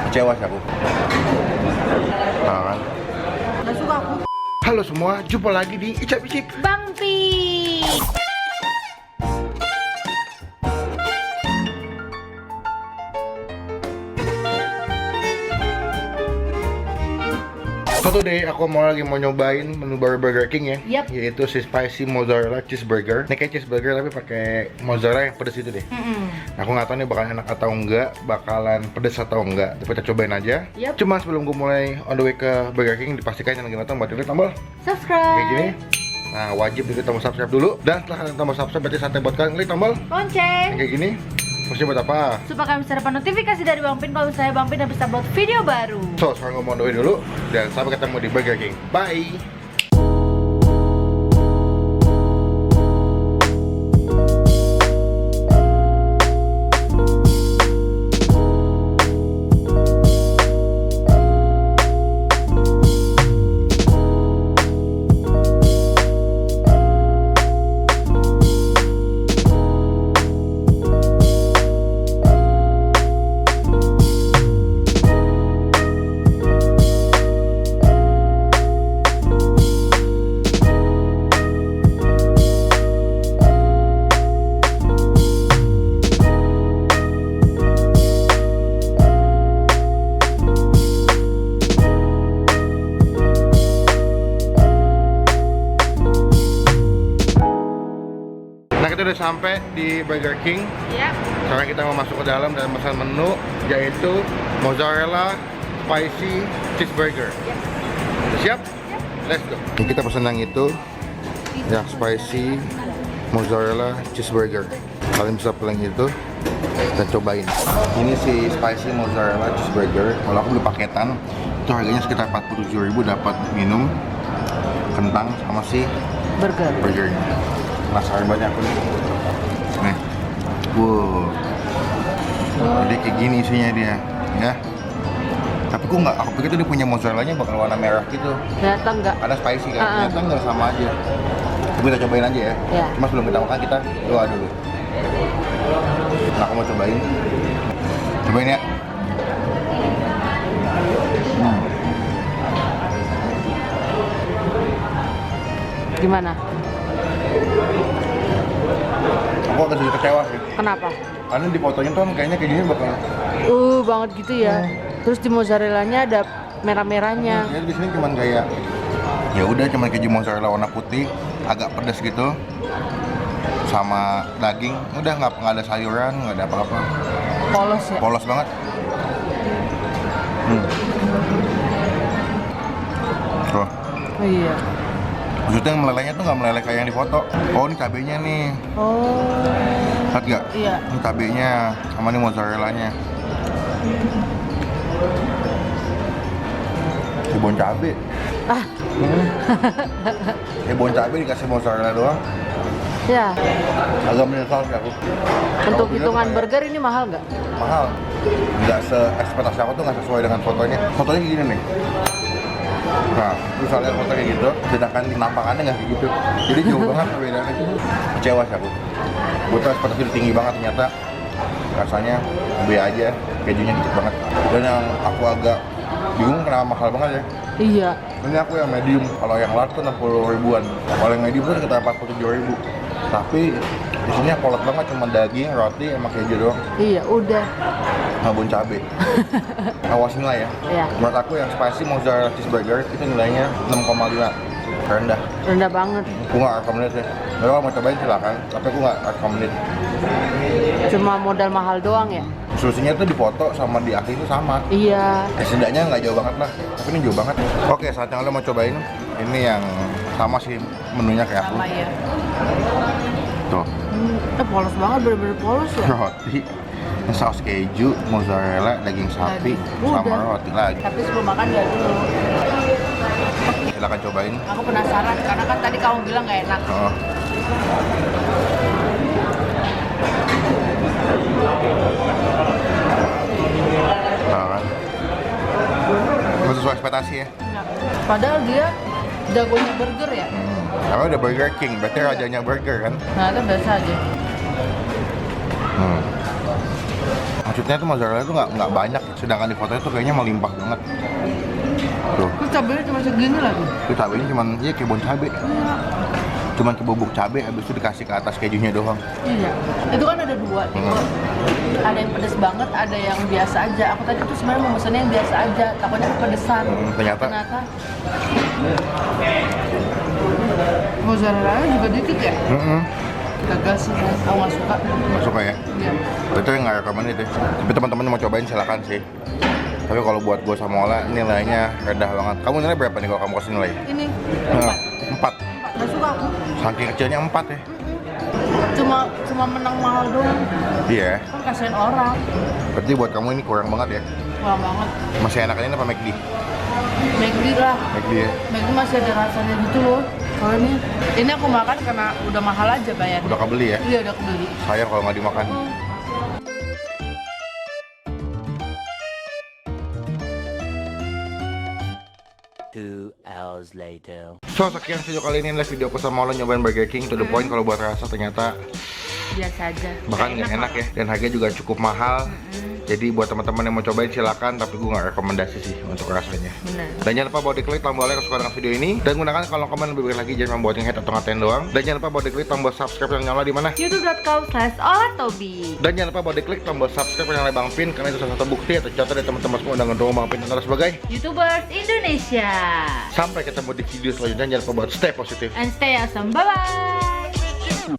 Kecewa sih aku. Nah, kan? Nggak suka aku. Halo semua, jumpa lagi di Icap Icip Bang Pi. Satu deh, aku mau nyobain menu baru Burger King ya. Yap. Yaitu si spicy mozzarella cheeseburger. Ini kayak cheeseburger tapi pakai mozzarella yang pedes itu deh. Aku nggak tahu nih bakalan enak atau enggak, bakalan pedes atau enggak. Tapi kita cobain aja. Yap. Cuma sebelum gue mulai on the way ke Burger King, dipastikan yang lagi nonton buat klik tombol Subscribe. kayak gini. Nah, wajib diklik tombol subscribe dulu. Dan setelah kalian tombol subscribe, berarti saatnya buat kalian klik tombol Lonceng. kayak gini. Fungsinya buat apa? Supaya kalian bisa dapat notifikasi dari Bang Pin kalau misalnya Bang Pin habis upload video baru. So, sekarang gue mau on the way dulu. Dan sampai ketemu di Burger King. Bye! Nah, kita udah sampai di Burger King. Yap. Sekarang kita mau masuk ke dalam dan pesan menu, yaitu mozzarella spicy cheeseburger. Siap? Let's go. Ini kita pesan yang itu, yang spicy mozzarella cheeseburger. Kalian bisa pilih yang itu dan cobain. Ini si spicy mozzarella cheeseburger. Kalau aku beli paketan, itu harganya sekitar 47.000, dapat minum, kentang, sama si Burger. burgernya. Penasaran banyak aku nih. Nih. Wow. Jadi kayak gini isinya dia, ya. Tapi aku pikir tuh dia punya mozzarellanya bakal warna merah gitu. Ternyata enggak. Ada spicy kan, ternyata nggak sama aja. Tapi kita cobain aja ya. Ya. Cuma sebelum kita makan kita doa dulu. Nah, aku mau cobain. Cobain ya. Gimana? Aku agak sedikit kecewa sih. Kenapa? Karena di fotonya tuh kayaknya kayak gini bakal. Banget gitu ya. Terus di mozzarellanya ada merah-merahnya. Ya di sini cuman kayak ya udah cuman keju mozzarella warna putih, agak pedas gitu. Sama daging, udah nggak ada sayuran, nggak ada apa-apa. Polos ya. Polos banget. Tuh. Oh, iya. Maksudnya yang melelehnya tuh nggak meleleh kayak yang di foto. Oh, ini cabenya nih. Oh. Lihat nggak? Iya. Ini cabenya sama nih mozzarellanya. Bon cabe. Ah. Bon cabe dikasih mozzarella doang. Ya. Agak menyesal sih aku. Untuk Kalau hitungan kayak burger ini mahal nggak? mahal. Nggak se-ekspektasi aku tuh nggak sesuai dengan fotonya. Fotonya gini nih. Nah, terus lihat foto kayak gitu, sedangkan penampakannya nggak kayak gitu. Jadi jauh banget perbedaannya. Kecewa sih aku. Gue tuh ekspektasi udah tinggi banget, ternyata rasanya B aja, kejunya dikit banget. Dan yang aku agak bingung kenapa mahal banget ya. Iya. Ini aku yang medium, kalau yang large tuh 60 ribuan. Kalau yang medium tuh sekitar 47.000. Tapi isinya kolot banget, cuma daging, roti, sama keju doang. Iya, udah. Sama bon cabe. Awasin lah ya. Iya. Menurut aku yang spicy mozzarella cheeseburger itu nilainya 6,5. Rendah. Rendah banget. Aku nggak recommended sih. Kalau mau cobain silakan, tapi aku nggak recommended. Cuma modal mahal doang ya? Solusinya tuh di foto sama di asli itu sama. Iya. Setidaknya nggak jauh banget lah, tapi ini jauh banget. Oke, saatnya lo mau cobain. Ini yang sama sih menunya kayak aku. Sama ya. Tuh, Polos banget, bener-bener polos ya. roti, saus keju, mozzarella, daging sapi, Udah. sama roti lagi. Tapi sebelum makan nggak dulu. Silakan cobain. Aku penasaran karena kan tadi kamu bilang nggak enak. Oh. Nah, kan? Nggak sesuai ekspektasi ya. Nah, padahal dia jagonya burger ya. Karena udah Burger King, berarti rajanya burger kan? Nah, itu biasa aja. Maksudnya tuh mozzarella tuh nggak banyak, sedangkan di fotonya tuh kayaknya melimpah banget. Tuh. Terus cabenya cuma segini lagi. Itu cabenya cuman ya kayak bon cabe. Cuman kebubuk cabe, habis itu dikasih ke atas kejunya doang. Iya. Itu kan ada dua. Ada yang pedes banget, ada yang biasa aja. Aku tadi tuh sebenarnya mau pesennya yang biasa aja, takutnya kepedesan. Ternyata mozzarella juga dikit ya? Gagal sih, aku nggak suka. Nggak suka ya? Iya. Itu yang nggak recommended deh. Tapi teman-teman mau cobain silakan sih. Tapi kalau buat gue sama Ola nilainya rendah banget. Kamu nilai berapa nih kalau kamu kasih nilai? Ini 4. nggak suka aku. Saking kecilnya 4 ya? Cuma menang mahal doang. Iya. Kan kasihan orang. Berarti buat kamu ini kurang banget ya? Kurang banget. Masih enakan ini apa McD? McD lah. McD ya? McD masih ada rasanya gitu loh. Kalau ini aku makan karena udah mahal aja bayarnya. Udah kebeli ya? Iya udah kebeli. Sayang kalau nggak dimakan. Hours later. So, sekian video kali ini adalah video aku sama Ola nyobain Burger King. To the point, kalau buat rasa ternyata Biasa aja. bahkan nggak enak ya. Dan harganya juga cukup mahal. Jadi buat teman-teman yang mau cobain silakan, tapi gue nggak rekomendasi sih untuk rasanya. Bener. Dan jangan lupa bawa diklik tombol like kalau suka dengan video ini, dan gunakan kolom komen lebih baik lagi, jangan membuat yang head atau ngatain doang. Dan jangan lupa bawa diklik tombol subscribe yang nyala di mana. youtube.com/olatobi. Dan jangan lupa bawa diklik tombol subscribe yang nyala Bang Pin, karena itu salah satu bukti atau contoh dari teman-teman semua udah ngedukung Bang Pin terus sebagai. YouTubers Indonesia. Sampai ketemu di video selanjutnya, jangan lupa buat stay positif. And stay awesome. Bye bye.